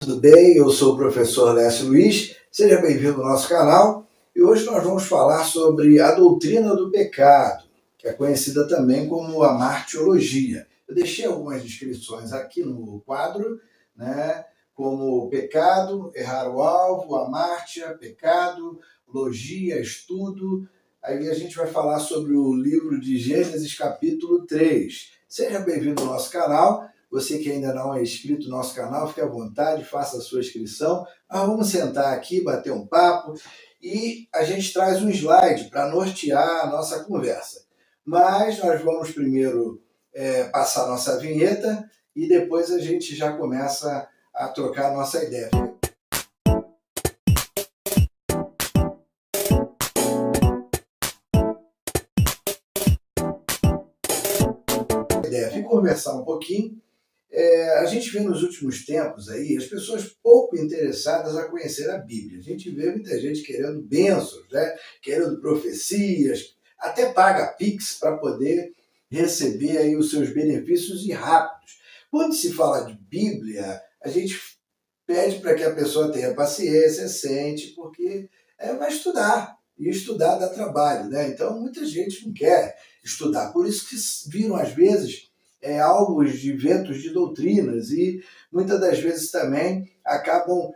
Tudo bem? Eu sou o professor Lécio Luiz, seja bem-vindo ao nosso canal e hoje nós vamos falar sobre a doutrina do pecado, que é conhecida também como a martiologia. Eu deixei algumas descrições aqui no quadro, né, como pecado, errar o alvo, amártia, pecado, logia, estudo. Aí a gente vai falar sobre o livro de Gênesis capítulo 3. Seja bem-vindo ao nosso canal. Você que ainda não é inscrito no nosso canal, fique à vontade, faça a sua inscrição. Nós vamos sentar aqui, bater um papo e a gente traz um slide para nortear a nossa conversa. Mas nós vamos primeiro passar a nossa vinheta e depois a gente já começa a trocar a nossa ideia. Vim conversar um pouquinho. A gente vê nos últimos tempos aí as pessoas pouco interessadas a conhecer a Bíblia. A gente vê muita gente querendo bênçãos, né? Querendo profecias, até paga Pix para poder receber aí os seus benefícios e rápidos. Quando se fala de Bíblia, a gente pede para que a pessoa tenha paciência, sente, porque vai estudar. E estudar dá trabalho, né? Então muita gente não quer estudar. Por isso que viram, às vezes, alvos de ventos de doutrinas e muitas das vezes também acabam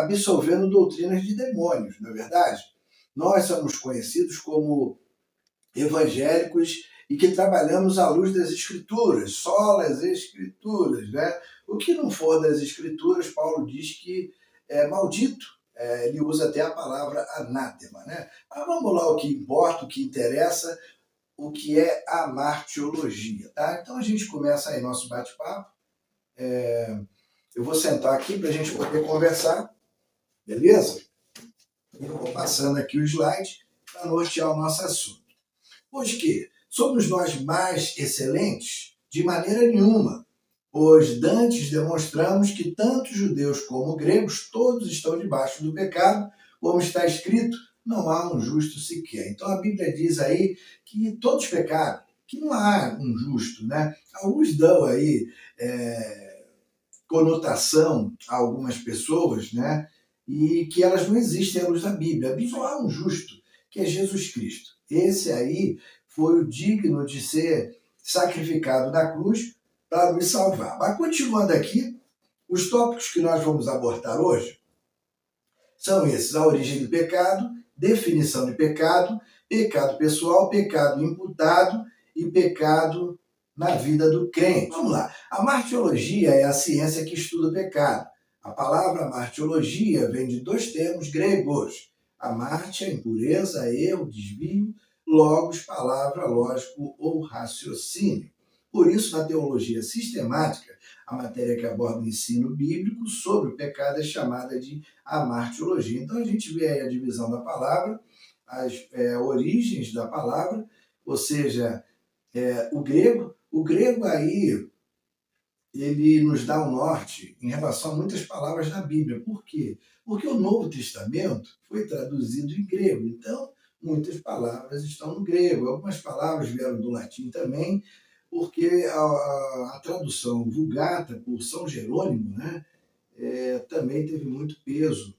absorvendo doutrinas de demônios, não é verdade? Nós somos conhecidos como evangélicos e que trabalhamos à luz das Escrituras, só as Escrituras, né? O que não for das Escrituras, Paulo diz que é maldito. Ele usa até a palavra anátema, né? Mas vamos lá, o que importa, o que interessa, o que é a martiologia, tá? Então a gente começa aí nosso bate-papo. Eu vou sentar aqui para a gente poder conversar, beleza? Eu vou passando aqui o slide para nortear o nosso assunto. Pois que somos nós mais excelentes? De maneira nenhuma, pois dantes demonstramos que tanto judeus como gregos todos estão debaixo do pecado, como está escrito, não há um justo sequer. Então a Bíblia diz aí que todos pecaram, que não há um justo, né? Alguns dão aí conotação a algumas pessoas, né? E que elas não existem à luz da Bíblia. A Bíblia só há um justo, que é Jesus Cristo. Esse aí foi o digno de ser sacrificado na cruz para nos salvar. Mas continuando aqui, os tópicos que nós vamos abordar hoje são esses: a origem do pecado, definição de pecado, pecado pessoal, pecado imputado e pecado na vida do crente. Vamos lá. A martiologia é a ciência que estuda o pecado. A palavra martiologia vem de dois termos gregos. Amartia, impureza, erro, desvio, logos, palavra, lógico ou raciocínio. Por isso, na teologia sistemática, a matéria que aborda o ensino bíblico sobre o pecado é chamada de amartiologia. Então a gente vê aí a divisão da palavra, as origens da palavra, ou seja, o grego aí, ele nos dá um norte em relação a muitas palavras da Bíblia. Por quê? Porque o Novo Testamento foi traduzido em grego, então muitas palavras estão no grego. Algumas palavras vieram do latim também, porque a tradução Vulgata por São Jerônimo, né, também teve muito peso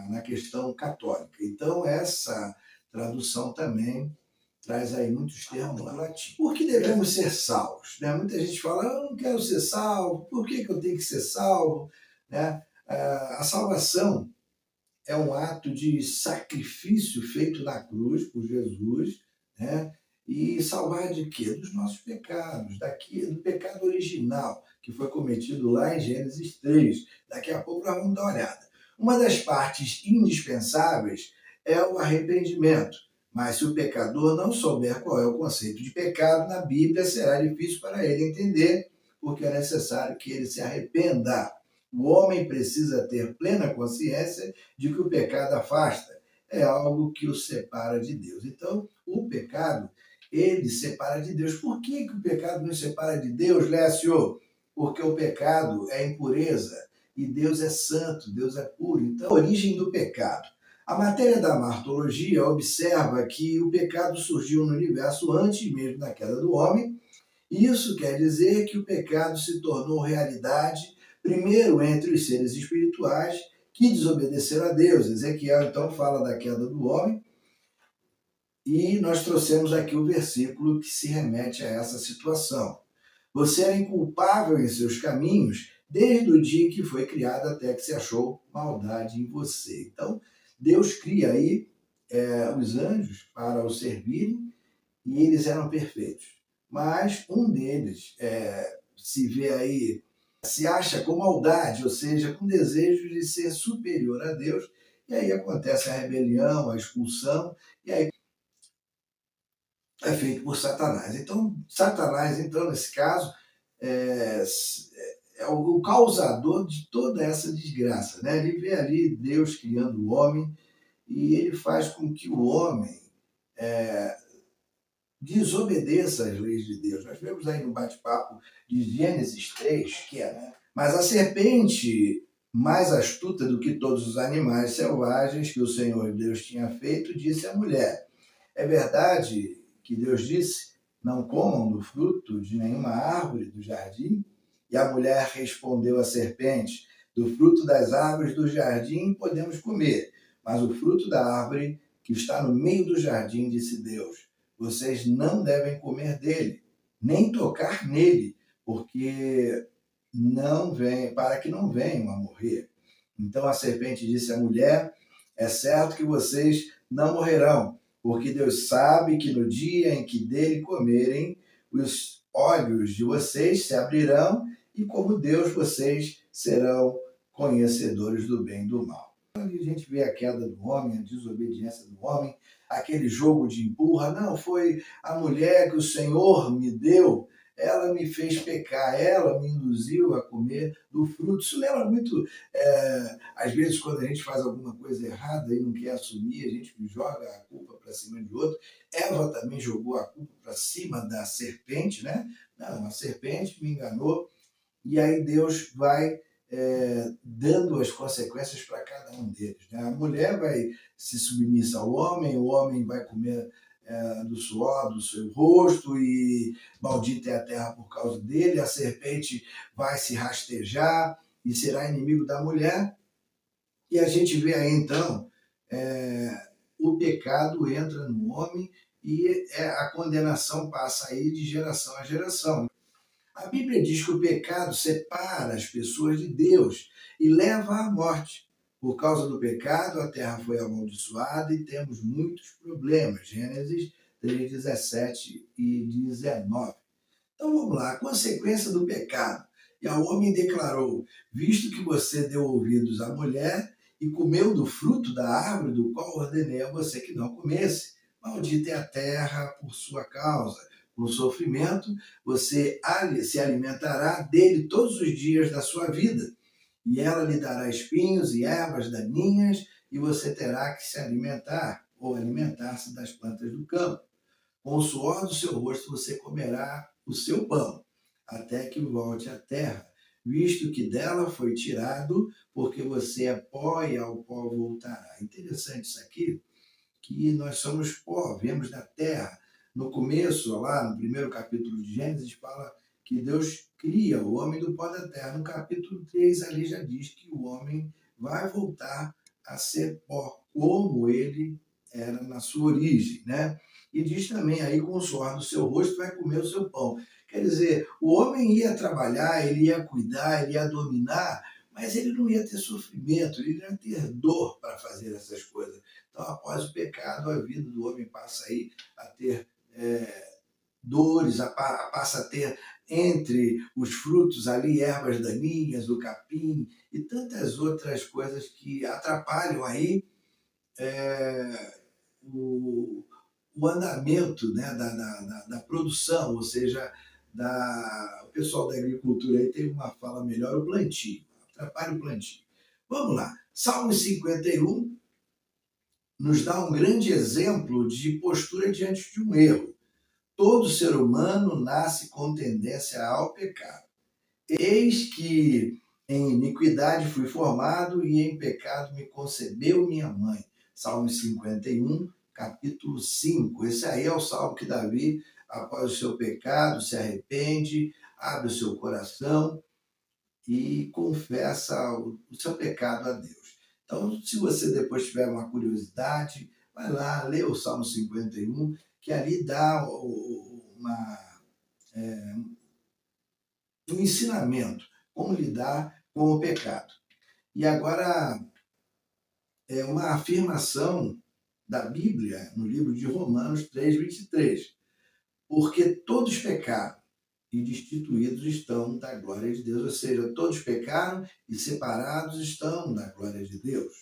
na questão católica. Então essa tradução também traz aí muitos termos do latim. Por que devemos ser salvos? Né? Muita gente fala, eu não quero ser salvo, por que eu tenho que ser salvo? Né? A salvação é um ato de sacrifício feito na cruz por Jesus, né? E salvar de quê? Dos nossos pecados, do pecado original, que foi cometido lá em Gênesis 3. Daqui a pouco nós vamos dar uma olhada. Uma das partes indispensáveis é o arrependimento. Mas se o pecador não souber qual é o conceito de pecado na Bíblia, será difícil para ele entender, porque é necessário que ele se arrependa. O homem precisa ter plena consciência de que o pecado afasta, é algo que o separa de Deus. Então, o pecado, ele separa de Deus. Por que o pecado nos separa de Deus, Lécio? Porque o pecado é impureza e Deus é santo, Deus é puro. Então, a origem do pecado. A matéria da martologia observa que o pecado surgiu no universo antes mesmo da queda do homem. Isso quer dizer que o pecado se tornou realidade Primeiro entre os seres espirituais que desobedeceram a Deus. Ezequiel, então, fala da queda do homem, e nós trouxemos aqui o versículo que se remete a essa situação. Você era inculpável em seus caminhos desde o dia em que foi criado até que se achou maldade em você. Então, Deus cria aí os anjos para o servirem e eles eram perfeitos. Mas um deles se vê aí, se acha com maldade, ou seja, com desejo de ser superior a Deus, e aí acontece a rebelião, a expulsão, e aí é feito por Satanás. Então, Satanás, então, nesse caso, é, é o causador de toda essa desgraça, né? Ele vê ali Deus criando o homem e ele faz com que o homem desobedeça às leis de Deus. Nós vemos aí no bate-papo de Gênesis 3, que é, né? Mas a serpente, mais astuta do que todos os animais selvagens que o Senhor Deus tinha feito, disse à mulher: é verdade que Deus disse, não comam do fruto de nenhuma árvore do jardim? E a mulher respondeu à serpente: do fruto das árvores do jardim podemos comer, mas o fruto da árvore que está no meio do jardim, disse Deus, vocês não devem comer dele, nem tocar nele, porque não vem, para que não venham a morrer. Então a serpente disse à mulher: é certo que vocês não morrerão, porque Deus sabe que no dia em que dele comerem, os olhos de vocês se abrirão e, como Deus, vocês serão conhecedores do bem e do mal. Ali a gente vê a queda do homem, a desobediência do homem, aquele jogo de empurra. Não, foi a mulher que o Senhor me deu, ela me fez pecar, ela me induziu a comer do fruto. Isso lembra muito, às vezes, quando a gente faz alguma coisa errada e não quer assumir, a gente joga a culpa para cima de outro. Eva também jogou a culpa para cima da serpente, né? Não, a serpente me enganou, e aí Deus vai dando as consequências para cada um deles, né? A mulher vai se submissa ao homem, o homem vai comer do suor do seu rosto, e maldita é a terra por causa dele, a serpente vai se rastejar e será inimigo da mulher, e a gente vê aí então o pecado entra no homem e a condenação passa aí de geração a geração. A Bíblia diz que o pecado separa as pessoas de Deus e leva à morte. Por causa do pecado, a terra foi amaldiçoada e temos muitos problemas. Gênesis 3, 17 e 19. Então vamos lá, a consequência do pecado. E ao homem declarou: visto que você deu ouvidos à mulher e comeu do fruto da árvore do qual ordenei a você que não comesse, maldita é a terra por sua causa. Com sofrimento, você se alimentará dele todos os dias da sua vida, e ela lhe dará espinhos e ervas daninhas, e você terá que se alimentar, ou alimentar-se das plantas do campo. Com o suor do seu rosto você comerá o seu pão, até que volte à terra, visto que dela foi tirado, porque você é pó e ao pó voltará. Interessante isso aqui, que nós somos pó, viemos da terra. No começo, lá no primeiro capítulo de Gênesis, fala que Deus cria o homem do pó da terra. No capítulo 3, ali já diz que o homem vai voltar a ser pó, como ele era na sua origem, né? E diz também aí, com o suor do seu rosto vai comer o seu pão. Quer dizer, o homem ia trabalhar, ele ia cuidar, ele ia dominar, mas ele não ia ter sofrimento, ele não ia ter dor para fazer essas coisas. Então, após o pecado, a vida do homem passa aí a ter dores, passa a ter entre os frutos ali ervas daninhas, o capim e tantas outras coisas que atrapalham aí o andamento, né, da produção, ou seja, o pessoal da agricultura aí tem uma fala melhor, o plantio, atrapalha o plantio. Vamos lá, Salmo 51 nos dá um grande exemplo de postura diante de um erro. Todo ser humano nasce com tendência ao pecado. Eis que em iniquidade fui formado e em pecado me concebeu minha mãe. Salmo 51, capítulo 5. Esse aí é o salmo que Davi, após o seu pecado, se arrepende, abre o seu coração e confessa o seu pecado a Deus. Então, se você depois tiver uma curiosidade, vai lá, lê o Salmo 51, que ali dá um ensinamento, como lidar com o pecado. E agora, é uma afirmação da Bíblia, no livro de Romanos 3:23. Porque todos pecaram e destituídos estão da glória de Deus. Ou seja, todos pecaram e separados estão da glória de Deus.